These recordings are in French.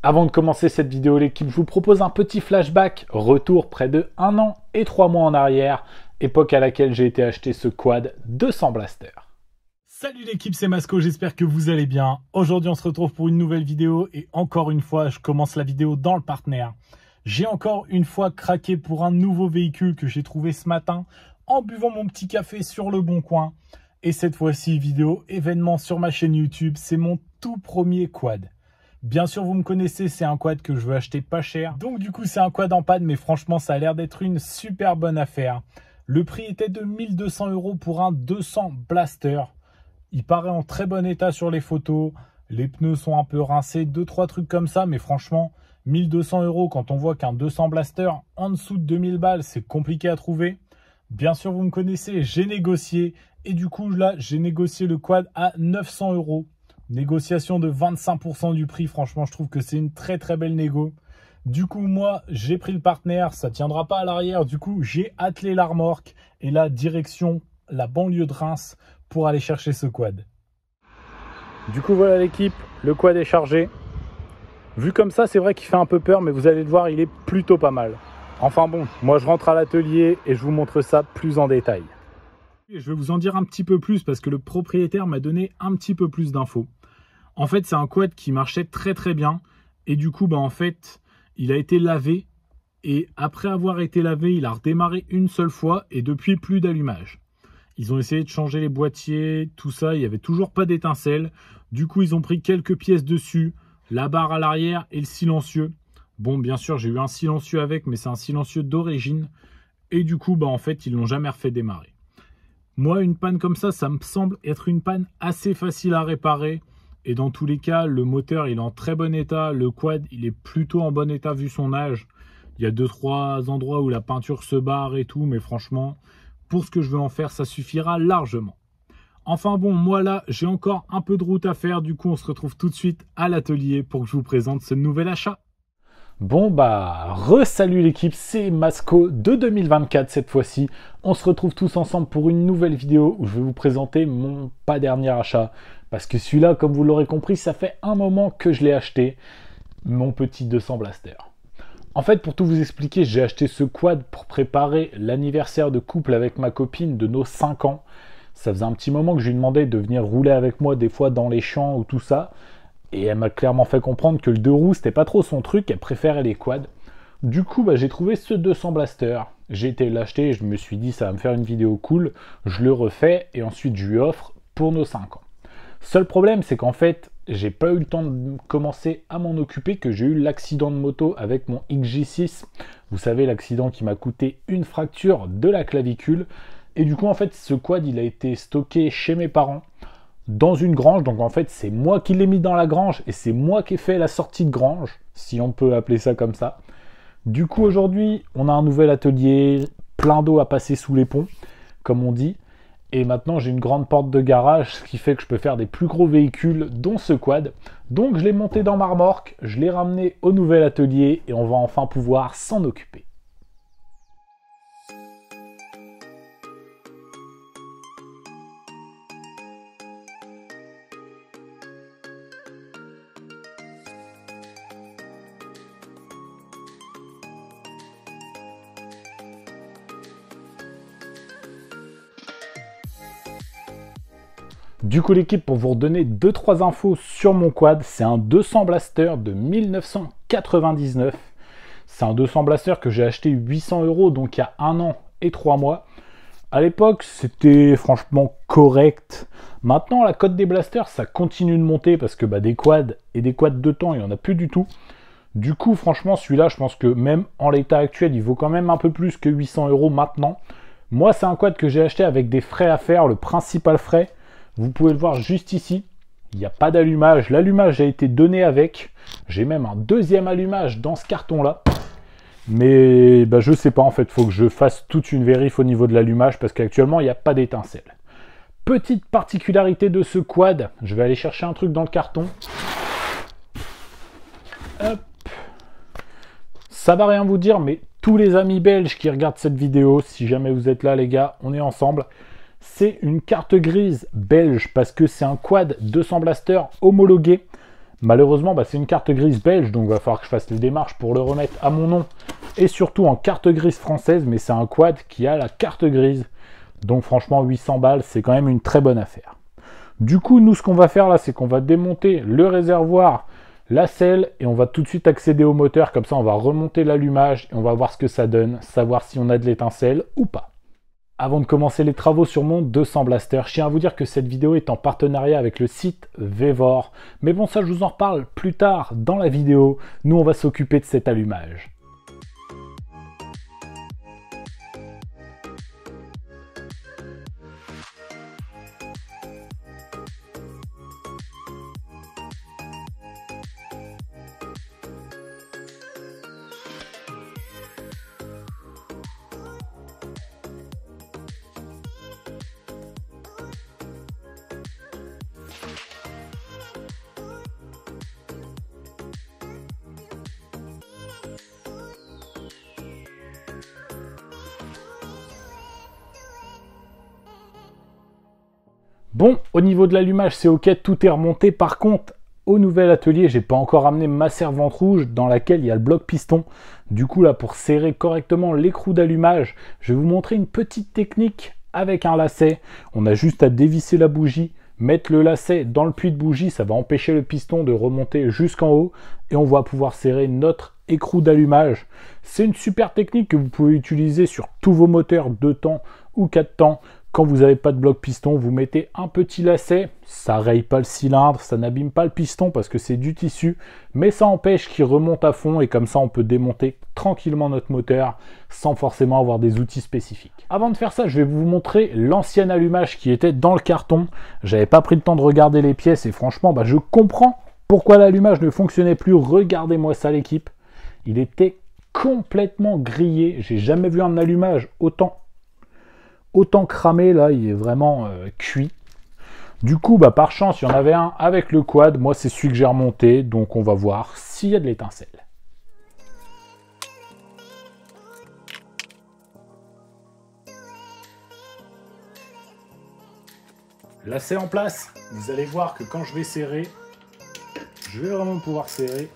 Avant de commencer cette vidéo l'équipe, je vous propose un petit flashback, retour près de 1 an et 3 mois en arrière, époque à laquelle j'ai été acheter ce quad 200 Blaster. Salut l'équipe, c'est Masco, j'espère que vous allez bien. Aujourd'hui on se retrouve pour une nouvelle vidéo et encore une fois je commence la vidéo dans le partenaire. J'ai encore une fois craqué pour un nouveau véhicule que j'ai trouvé ce matin en buvant mon petit café sur le Bon Coin. Et cette fois-ci, vidéo événement sur ma chaîne YouTube, c'est mon tout premier quad. Bien sûr, vous me connaissez, c'est un quad que je veux acheter pas cher. Donc du coup, c'est un quad en panne, mais franchement, ça a l'air d'être une super bonne affaire. Le prix était de 1 200 € pour un 200 Blaster. Il paraît en très bon état sur les photos. Les pneus sont un peu rincés, 2-3 trucs comme ça, mais franchement, 1 200 € quand on voit qu'un 200 Blaster en dessous de 2000 balles, c'est compliqué à trouver. Bien sûr, vous me connaissez, j'ai négocié. Et du coup, là, j'ai négocié le quad à 900 €. Négociation de 25% du prix. Franchement, je trouve que c'est une très très belle négo. Du coup, moi, j'ai pris le partenaire. Ça ne tiendra pas à l'arrière. Du coup, j'ai attelé la remorque. Et là, direction la banlieue de Reims pour aller chercher ce quad. Du coup, voilà l'équipe. Le quad est chargé. Vu comme ça, c'est vrai qu'il fait un peu peur, mais vous allez le voir, il est plutôt pas mal. Enfin bon, moi je rentre à l'atelier et je vous montre ça plus en détail. Je vais vous en dire un petit peu plus parce que le propriétaire m'a donné un petit peu plus d'infos. En fait, c'est un quad qui marchait très très bien et du coup, en fait, il a été lavé et après avoir été lavé, il a redémarré une seule fois et depuis plus d'allumage. Ils ont essayé de changer les boîtiers, tout ça, il n'y avait toujours pas d'étincelle. Du coup, ils ont pris quelques pièces dessus, la barre à l'arrière et le silencieux. Bon, bien sûr, j'ai eu un silencieux avec, mais c'est un silencieux d'origine. Et du coup, en fait, ils ne l'ont jamais refait démarrer. Moi, une panne comme ça me semble être une panne assez facile à réparer. Et dans tous les cas, le moteur, il est en très bon état. Le quad, il est plutôt en bon état vu son âge. Il y a 2-3 endroits où la peinture se barre et tout. Mais franchement, pour ce que je veux en faire, ça suffira largement. Enfin bon, moi là, j'ai encore un peu de route à faire. Du coup, on se retrouve tout de suite à l'atelier pour que je vous présente ce nouvel achat. Bon re-salut l'équipe, c'est Masco de 2024 cette fois-ci. On se retrouve tous ensemble pour une nouvelle vidéo où je vais vous présenter mon pas dernier achat. Parce que celui-là, comme vous l'aurez compris, ça fait un moment que je l'ai acheté, mon petit 200 Blaster. En fait, pour tout vous expliquer, j'ai acheté ce quad pour préparer l'anniversaire de couple avec ma copine de nos 5 ans. Ça faisait un petit moment que je lui demandais de venir rouler avec moi des fois dans les champs ou tout ça. Et elle m'a clairement fait comprendre que le 2 roues, c'était pas trop son truc, elle préférait les quads. Du coup, j'ai trouvé ce 200 Blaster. J'ai été l'acheter et je me suis dit, ça va me faire une vidéo cool. Je le refais et ensuite je lui offre pour nos 5 ans. Seul problème, c'est qu'en fait, j'ai pas eu le temps de commencer à m'en occuper, que j'ai eu l'accident de moto avec mon XJ6. Vous savez, l'accident qui m'a coûté une fracture de la clavicule. Et du coup, en fait, ce quad, il a été stocké chez mes parents dans une grange, donc en fait c'est moi qui l'ai mis dans la grange et c'est moi qui ai fait la sortie de grange, si on peut appeler ça comme ça. Du coup aujourd'hui on a un nouvel atelier, plein d'eau à passer sous les ponts, comme on dit, et maintenant j'ai une grande porte de garage, ce qui fait que je peux faire des plus gros véhicules, dont ce quad. Donc je l'ai monté dans ma remorque, je l'ai ramené au nouvel atelier et on va enfin pouvoir s'en occuper. Du coup l'équipe, pour vous redonner 2-3 infos sur mon quad, c'est un 200 Blaster de 1999. C'est un 200 Blaster que j'ai acheté 800 €, donc il y a 1 an et 3 mois. À l'époque, c'était franchement correct. Maintenant, la cote des blasters, ça continue de monter parce que des quads et des quads de temps, il n'y en a plus du tout. Du coup, franchement, celui-là, je pense que même en l'état actuel, il vaut quand même un peu plus que 800 € maintenant. Moi, c'est un quad que j'ai acheté avec des frais à faire, le principal frais. Vous pouvez le voir juste ici, il n'y a pas d'allumage. L'allumage a été donné avec. J'ai même un deuxième allumage dans ce carton-là. Mais je sais pas en fait, il faut que je fasse toute une vérif au niveau de l'allumage parce qu'actuellement, il n'y a pas d'étincelle. Petite particularité de ce quad, je vais aller chercher un truc dans le carton. Hop. Ça va rien vous dire, mais tous les amis belges qui regardent cette vidéo, si jamais vous êtes là les gars, on est ensemble. C'est une carte grise belge parce que c'est un quad 200 Blaster homologué. Malheureusement, c'est une carte grise belge, donc il va falloir que je fasse les démarches pour le remettre à mon nom. Et surtout en carte grise française, mais c'est un quad qui a la carte grise. Donc franchement, 800 balles, c'est quand même une très bonne affaire. Du coup, nous, ce qu'on va faire là, c'est qu'on va démonter le réservoir, la selle, et on va tout de suite accéder au moteur. Comme ça, on va remonter l'allumage et on va voir ce que ça donne, savoir si on a de l'étincelle ou pas. Avant de commencer les travaux sur mon 200 Blaster, je tiens à vous dire que cette vidéo est en partenariat avec le site Vevor. Mais bon, ça, je vous en reparle plus tard dans la vidéo. Nous, on va s'occuper de cet allumage. Bon, au niveau de l'allumage, c'est ok, tout est remonté. Par contre, au nouvel atelier, j'ai pas encore amené ma servante rouge dans laquelle il y a le bloc piston. Du coup, là, pour serrer correctement l'écrou d'allumage, je vais vous montrer une petite technique avec un lacet. On a juste à dévisser la bougie, mettre le lacet dans le puits de bougie, ça va empêcher le piston de remonter jusqu'en haut et on va pouvoir serrer notre écrou d'allumage. C'est une super technique que vous pouvez utiliser sur tous vos moteurs 2 temps ou 4 temps. Quand vous n'avez pas de bloc piston, vous mettez un petit lacet, ça raye pas le cylindre, ça n'abîme pas le piston parce que c'est du tissu, mais ça empêche qu'il remonte à fond et comme ça on peut démonter tranquillement notre moteur sans forcément avoir des outils spécifiques. Avant de faire ça, je vais vous montrer l'ancien allumage qui était dans le carton. J'avais pas pris le temps de regarder les pièces et franchement, je comprends pourquoi l'allumage ne fonctionnait plus. Regardez-moi ça l'équipe, il était complètement grillé. J'ai jamais vu un allumage autant cramé, là, il est vraiment cuit. Du coup, par chance, il y en avait un avec le quad. Moi, c'est celui que j'ai remonté, donc on va voir s'il y a de l'étincelle. Lacet en place, vous allez voir que quand je vais serrer, je vais vraiment pouvoir serrer.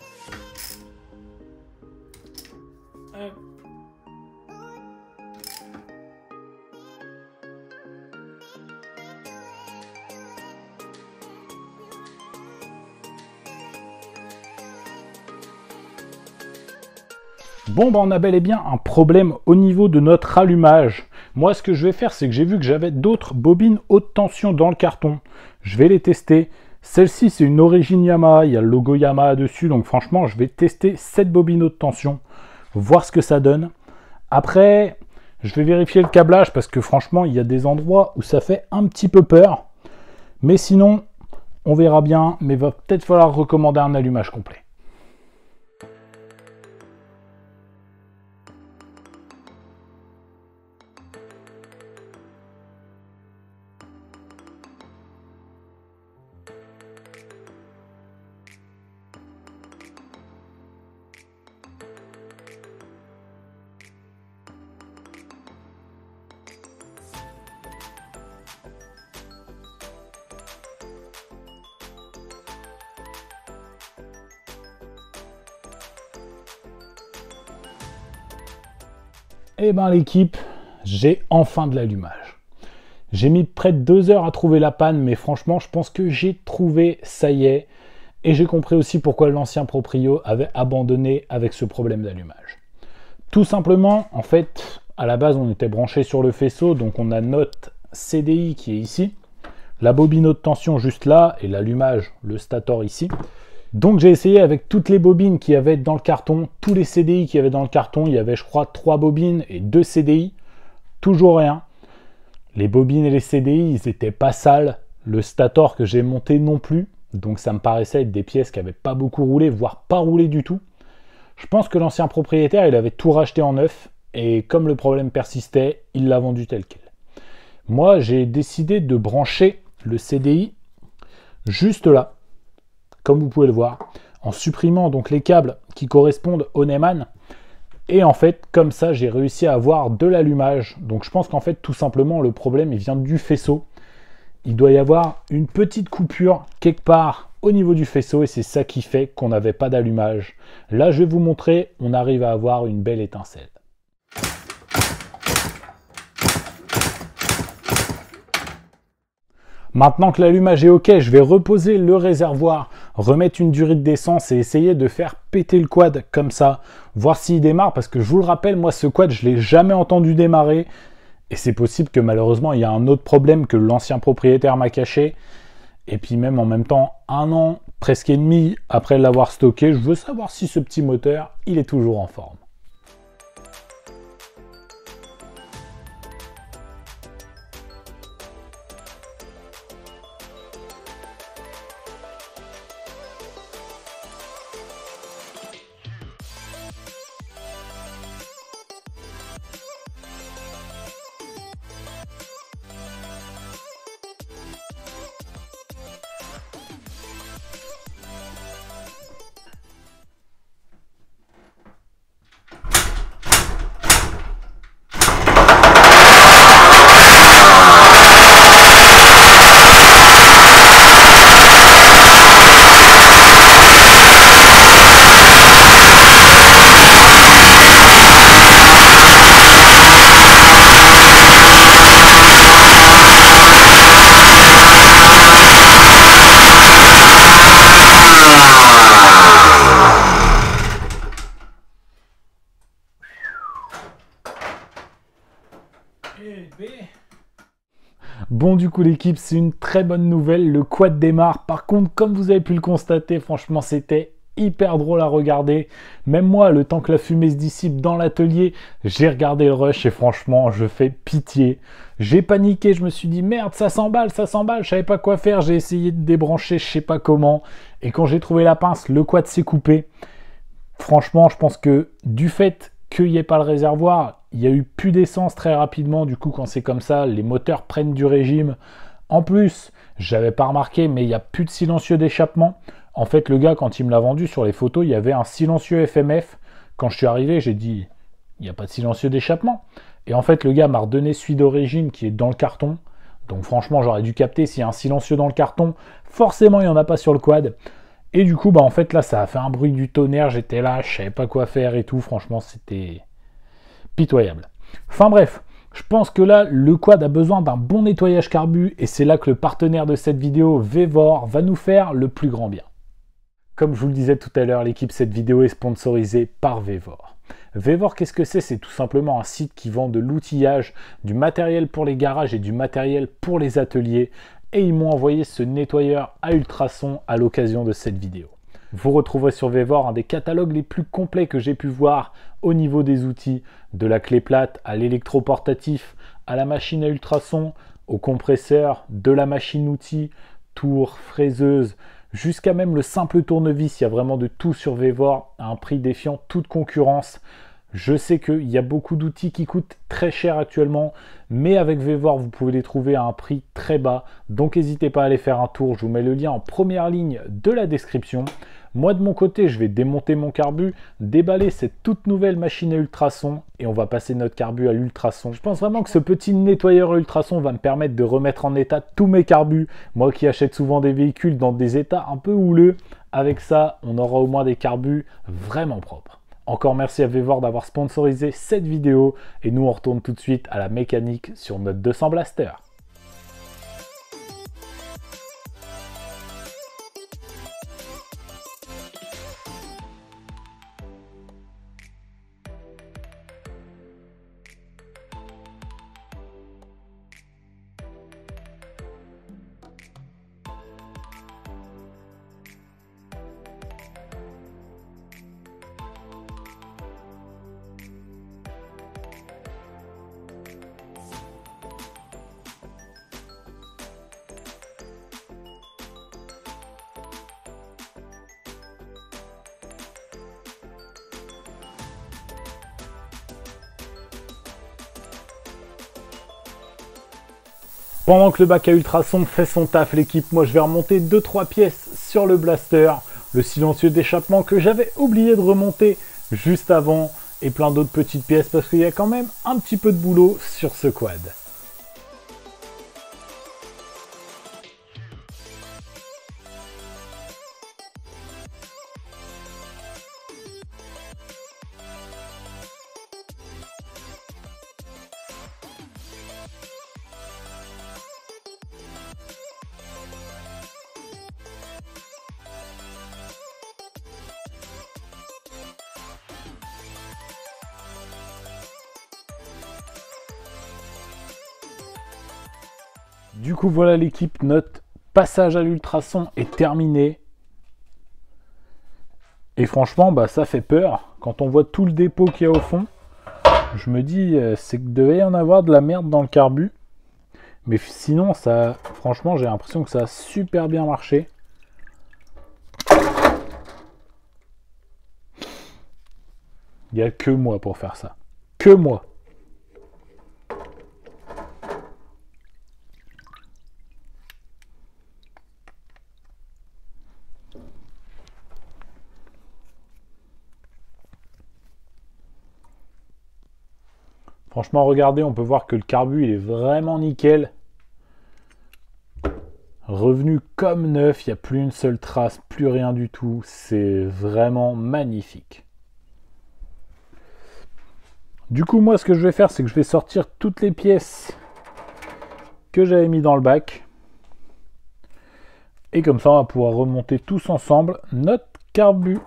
Bon, on a bel et bien un problème au niveau de notre allumage. Moi, ce que je vais faire, c'est que j'ai vu que j'avais d'autres bobines haute tension dans le carton. Je vais les tester. Celle-ci, c'est une origine Yamaha. Il y a le logo Yamaha dessus. Donc, franchement, je vais tester cette bobine haute tension. Voir ce que ça donne. Après, je vais vérifier le câblage parce que franchement, il y a des endroits où ça fait un petit peu peur. Mais sinon, on verra bien. Mais il va peut-être falloir recommander un allumage complet. Eh ben l'équipe, j'ai enfin de l'allumage. J'ai mis près de 2 heures à trouver la panne, mais franchement, je pense que j'ai trouvé, ça y est. Et j'ai compris aussi pourquoi l'ancien proprio avait abandonné avec ce problème d'allumage. Tout simplement, en fait, à la base, on était branché sur le faisceau, donc on a notre CDI qui est ici, la bobine haute tension juste là, et l'allumage, le stator ici. Donc j'ai essayé avec toutes les bobines qu'il y avait dans le carton, tous les CDI qu'il y avait dans le carton, il y avait je crois 3 bobines et 2 CDI, toujours rien. Les bobines et les CDI, ils n'étaient pas sales, le stator que j'ai monté non plus, donc ça me paraissait être des pièces qui n'avaient pas beaucoup roulé, voire pas roulé du tout. Je pense que l'ancien propriétaire, il avait tout racheté en neuf, et comme le problème persistait, il l'a vendu tel quel. Moi, j'ai décidé de brancher le CDI juste là, comme vous pouvez le voir, en supprimant donc les câbles qui correspondent au Neumann. Et en fait, comme ça, j'ai réussi à avoir de l'allumage. Donc je pense qu'en fait, tout simplement, le problème, il vient du faisceau. Il doit y avoir une petite coupure quelque part au niveau du faisceau et c'est ça qui fait qu'on n'avait pas d'allumage. Là, je vais vous montrer, on arrive à avoir une belle étincelle. Maintenant que l'allumage est ok, je vais reposer le réservoir, remettre une durite d'essence et essayer de faire péter le quad comme ça, voir s'il démarre, parce que je vous le rappelle, moi ce quad je ne l'ai jamais entendu démarrer et c'est possible que malheureusement il y a un autre problème que l'ancien propriétaire m'a caché. Et puis même en même temps, 1 an, presque et demi après l'avoir stocké, je veux savoir si ce petit moteur, il est toujours en forme. Bon, du coup l'équipe, c'est une très bonne nouvelle, le quad démarre. Par contre, comme vous avez pu le constater, franchement c'était hyper drôle à regarder. Même moi, le temps que la fumée se dissipe dans l'atelier, j'ai regardé le rush et franchement, je fais pitié. J'ai paniqué, je me suis dit merde, ça s'emballe, je savais pas quoi faire. J'ai essayé de débrancher, je sais pas comment. Et quand j'ai trouvé la pince, le quad s'est coupé. Franchement, je pense que du fait qu'il n'y ait pas le réservoir, il n'y a eu plus d'essence très rapidement. Du coup, quand c'est comme ça, les moteurs prennent du régime. En plus, j'avais pas remarqué, mais il n'y a plus de silencieux d'échappement. En fait, le gars, quand il me l'a vendu sur les photos, il y avait un silencieux FMF. Quand je suis arrivé, j'ai dit, il n'y a pas de silencieux d'échappement. Et en fait, le gars m'a redonné celui d'origine qui est dans le carton. Donc franchement, j'aurais dû capter s'il y a un silencieux dans le carton. Forcément, il n'y en a pas sur le quad. Et du coup, bah en fait, là, ça a fait un bruit du tonnerre. J'étais là, je savais pas quoi faire et tout. Franchement, c'était pitoyable. Enfin bref, je pense que là, le quad a besoin d'un bon nettoyage carbu. Et c'est là que le partenaire de cette vidéo, Vevor, va nous faire le plus grand bien. Comme je vous le disais tout à l'heure, l'équipe, cette vidéo est sponsorisée par Vevor. Vevor, qu'est-ce que c'est? C'est tout simplement un site qui vend de l'outillage, du matériel pour les garages et du matériel pour les ateliers. Et ils m'ont envoyé ce nettoyeur à ultrasons à l'occasion de cette vidéo. Vous retrouverez sur Vevor un des catalogues les plus complets que j'ai pu voir au niveau des outils, de la clé plate à l'électroportatif, à la machine à ultrasons, au compresseur, de la machine outil, tour, fraiseuse, jusqu'à même le simple tournevis. Il y a vraiment de tout sur Vevor à un prix défiant toute concurrence. Je sais qu'il y a beaucoup d'outils qui coûtent très cher actuellement, mais avec Vevor, vous pouvez les trouver à un prix très bas. Donc n'hésitez pas à aller faire un tour. Je vous mets le lien en première ligne de la description. Moi, de mon côté, je vais démonter mon carbu, déballer cette toute nouvelle machine à ultrasons et on va passer notre carbu à l'ultrason. Je pense vraiment que ce petit nettoyeur à ultrasons va me permettre de remettre en état tous mes carbus. Moi qui achète souvent des véhicules dans des états un peu houleux, avec ça, on aura au moins des carbus vraiment propres. Encore merci à Vevor d'avoir sponsorisé cette vidéo et nous on retourne tout de suite à la mécanique sur notre 200 Blaster. Pendant que le bac à ultrasons fait son taf, l'équipe, moi je vais remonter 2-3 pièces sur le blaster, le silencieux d'échappement que j'avais oublié de remonter juste avant et plein d'autres petites pièces parce qu'il y a quand même un petit peu de boulot sur ce quad. Du coup, voilà l'équipe, notre passage à l'ultrason est terminé. Et franchement, bah, ça fait peur. Quand on voit tout le dépôt qu'il y a au fond, je me dis, c'est que devait y en avoir de la merde dans le carbu. Mais sinon, ça, franchement, j'ai l'impression que ça a super bien marché. Il n'y a que moi pour faire ça. Que moi. Franchement, regardez, on peut voir que le carbu, il est vraiment nickel. Revenu comme neuf, il n'y a plus une seule trace, plus rien du tout. C'est vraiment magnifique. Du coup, moi, ce que je vais faire, c'est que je vais sortir toutes les pièces que j'avais mis dans le bac. Et comme ça, on va pouvoir remonter tous ensemble notre carbu.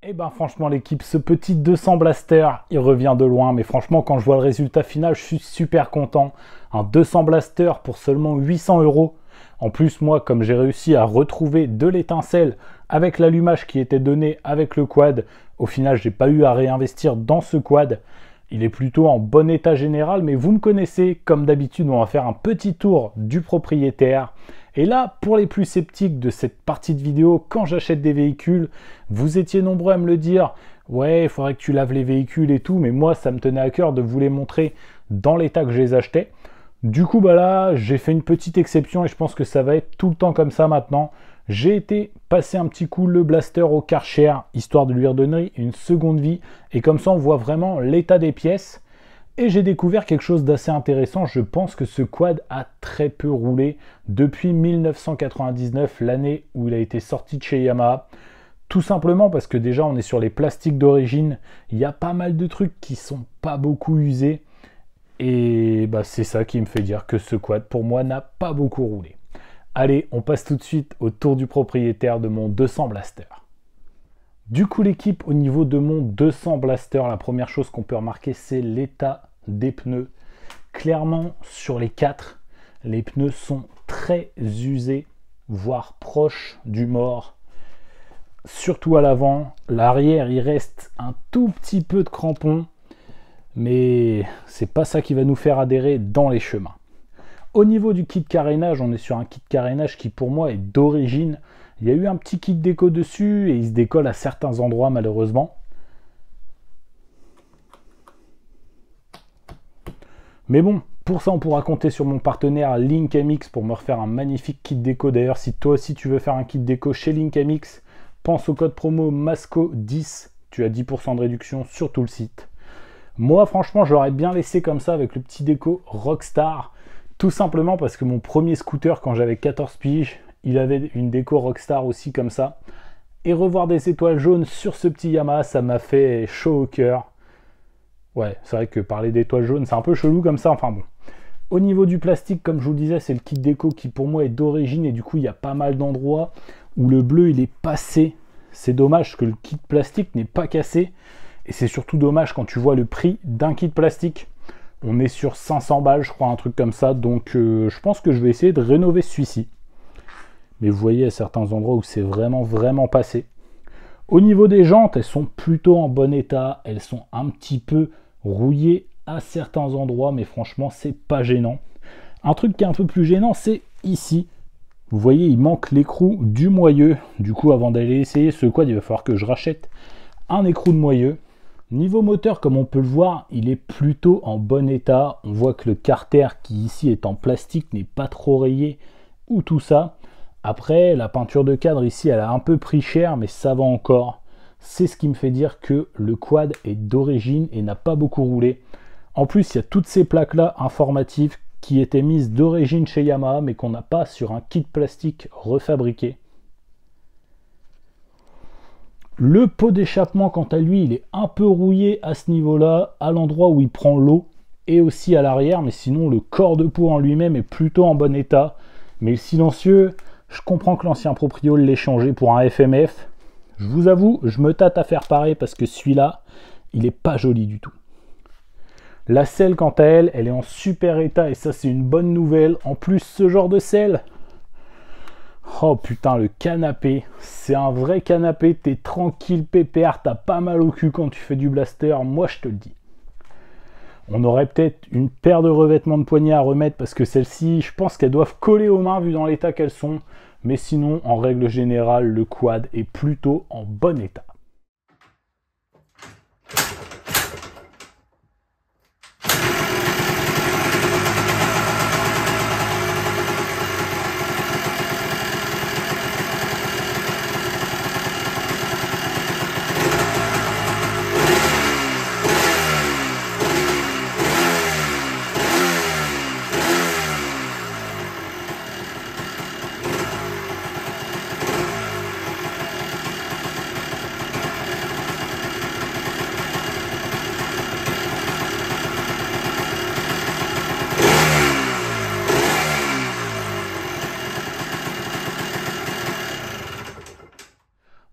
Et ben franchement l'équipe, ce petit 200 Blaster, il revient de loin. Mais franchement, quand je vois le résultat final, je suis super content. Un 200 Blaster pour seulement 800 €. En plus, moi, comme j'ai réussi à retrouver de l'étincelle avec l'allumage qui était donné avec le quad, au final, j'ai pas eu à réinvestir dans ce quad. Il est plutôt en bon état général, mais vous me connaissez, comme d'habitude, on va faire un petit tour du propriétaire. Et là, pour les plus sceptiques de cette partie de vidéo, quand j'achète des véhicules, vous étiez nombreux à me le dire, ouais, il faudrait que tu laves les véhicules et tout, mais moi, ça me tenait à cœur de vous les montrer dans l'état que je les achetais. Du coup, bah là, j'ai fait une petite exception et je pense que ça va être tout le temps comme ça maintenant. J'ai été passer un petit coup le Blaster au Karcher, histoire de lui redonner une seconde vie. Et comme ça, on voit vraiment l'état des pièces. Et j'ai découvert quelque chose d'assez intéressant. Je pense que ce quad a très peu roulé depuis 1999, l'année où il a été sorti de chez Yamaha. Tout simplement parce que déjà, on est sur les plastiques d'origine. Il y a pas mal de trucs qui sont pas beaucoup usés. Et bah, c'est ça qui me fait dire que ce quad, pour moi, n'a pas beaucoup roulé. Allez, on passe tout de suite au tour du propriétaire de mon 200 Blaster. Du coup, l'équipe, au niveau de mon 200 Blaster, la première chose qu'on peut remarquer, c'est l'état des pneus. Clairement, sur les 4, les pneus sont très usés, voire proches du mort. Surtout à l'avant. L'arrière, il reste un tout petit peu de crampons, mais c'est pas ça qui va nous faire adhérer dans les chemins. Au niveau du kit carénage, on est sur un kit carénage qui pour moi est d'origine. Il y a eu un petit kit déco dessus et il se décolle à certains endroits malheureusement. Mais bon, pour ça on pourra compter sur mon partenaire Link MX pour me refaire un magnifique kit déco. D'ailleurs, si toi aussi tu veux faire un kit déco chez Link MX, pense au code promo MASCO10, tu as 10% de réduction sur tout le site. Moi franchement, je l'aurais bien laissé comme ça avec le petit déco Rockstar. Tout simplement parce que mon premier scooter, quand j'avais 14 piges, il avait une déco Rockstar aussi comme ça. Et revoir des étoiles jaunes sur ce petit Yamaha, ça m'a fait chaud au cœur. Ouais, c'est vrai que parler d'étoiles jaunes, c'est un peu chelou comme ça, enfin bon. Au niveau du plastique, comme je vous le disais, c'est le kit déco qui pour moi est d'origine. Et du coup, il y a pas mal d'endroits où le bleu, il est passé. C'est dommage que le kit plastique n'est pas cassé. Et c'est surtout dommage quand tu vois le prix d'un kit plastique. On est sur 500 balles, je crois, un truc comme ça. Donc je pense que je vais essayer de rénover celui-ci. Mais vous voyez à certains endroits où c'est vraiment passé. Au niveau des jantes, elles sont plutôt en bon état. Elles sont un petit peu rouillées à certains endroits, mais franchement, c'est pas gênant. Un truc qui est un peu plus gênant, c'est ici. Vous voyez, il manque l'écrou du moyeu. Du coup, avant d'aller essayer ce quad, il va falloir que je rachète un écrou de moyeu. Niveau moteur, comme on peut le voir, il est plutôt en bon état. On voit que le carter qui ici est en plastique n'est pas trop rayé ou tout ça. Après, la peinture de cadre ici, elle a un peu pris cher, mais ça va encore. C'est ce qui me fait dire que le quad est d'origine et n'a pas beaucoup roulé. En plus, il y a toutes ces plaques-là informatives qui étaient mises d'origine chez Yamaha, mais qu'on n'a pas sur un kit plastique refabriqué. Le pot d'échappement, quant à lui, il est un peu rouillé à ce niveau-là, à l'endroit où il prend l'eau, et aussi à l'arrière, mais sinon le corps de pot en lui-même est plutôt en bon état. Mais le silencieux, je comprends que l'ancien proprio l'ait changé pour un FMF. Je vous avoue, je me tâte à faire pareil parce que celui-là, il n'est pas joli du tout. La selle, quant à elle, elle est en super état et ça, c'est une bonne nouvelle. En plus, ce genre de selle... Oh putain, le canapé, c'est un vrai canapé, t'es tranquille, pépère, t'as pas mal au cul quand tu fais du blaster, moi je te le dis. On aurait peut-être une paire de revêtements de poignets à remettre parce que celles-ci, je pense qu'elles doivent coller aux mains vu dans l'état qu'elles sont. Mais sinon, en règle générale, le quad est plutôt en bon état.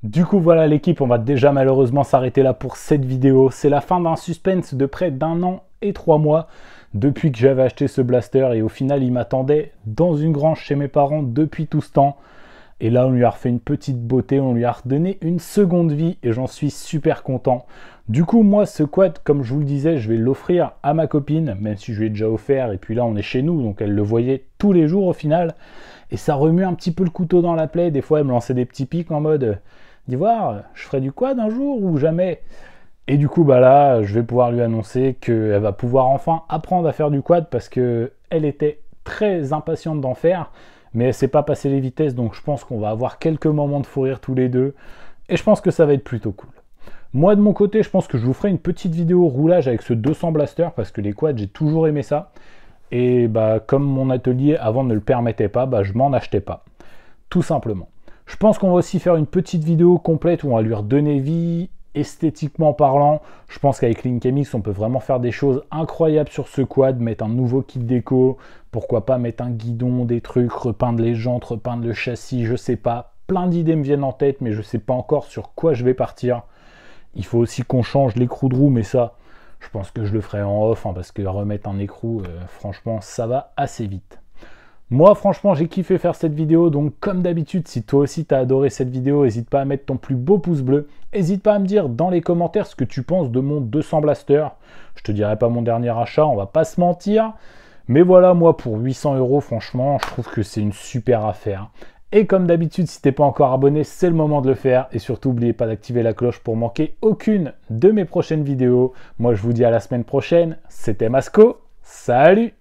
Du coup, voilà l'équipe, on va déjà malheureusement s'arrêter là pour cette vidéo. C'est la fin d'un suspense de près d'1 an et 3 mois depuis que j'avais acheté ce blaster. Et au final, il m'attendait dans une grange chez mes parents depuis tout ce temps. Et là, on lui a refait une petite beauté, on lui a redonné une seconde vie et j'en suis super content. Du coup, moi, ce quad, comme je vous le disais, je vais l'offrir à ma copine, même si je lui ai déjà offert. Et puis là, on est chez nous, donc elle le voyait tous les jours au final. Et ça remue un petit peu le couteau dans la plaie. Des fois, elle me lançait des petits pics en mode... Dis voir, je ferai du quad un jour ou jamais. Et du coup, bah là, je vais pouvoir lui annoncer qu'elle va pouvoir enfin apprendre à faire du quad parce qu'elle était très impatiente d'en faire, mais elle ne sait pas passer les vitesses, donc je pense qu'on va avoir quelques moments de fou rire tous les deux. Et je pense que ça va être plutôt cool. Moi, de mon côté, je pense que je vous ferai une petite vidéo roulage avec ce 200 Blaster parce que les quads, j'ai toujours aimé ça. Et bah, comme mon atelier avant ne le permettait pas, bah, je m'en achetais pas. Tout simplement. Je pense qu'on va aussi faire une petite vidéo complète où on va lui redonner vie, esthétiquement parlant. Je pense qu'avec Linkmx, on peut vraiment faire des choses incroyables sur ce quad, mettre un nouveau kit déco, pourquoi pas mettre un guidon, des trucs, repeindre les jantes, repeindre le châssis, je sais pas. Plein d'idées me viennent en tête, mais je sais pas encore sur quoi je vais partir. Il faut aussi qu'on change l'écrou de roue, mais ça, je pense que je le ferai en off, hein, parce que remettre un écrou, franchement, ça va assez vite. Moi, franchement, j'ai kiffé faire cette vidéo, donc comme d'habitude, si toi aussi tu as adoré cette vidéo, n'hésite pas à mettre ton plus beau pouce bleu. N'hésite pas à me dire dans les commentaires ce que tu penses de mon 200 Blaster. Je te dirai pas mon dernier achat, on va pas se mentir. Mais voilà, moi, pour 800 €, franchement, je trouve que c'est une super affaire. Et comme d'habitude, si t'es pas encore abonné, c'est le moment de le faire. Et surtout, n'oubliez pas d'activer la cloche pour manquer aucune de mes prochaines vidéos. Moi, je vous dis à la semaine prochaine. C'était Masco. Salut!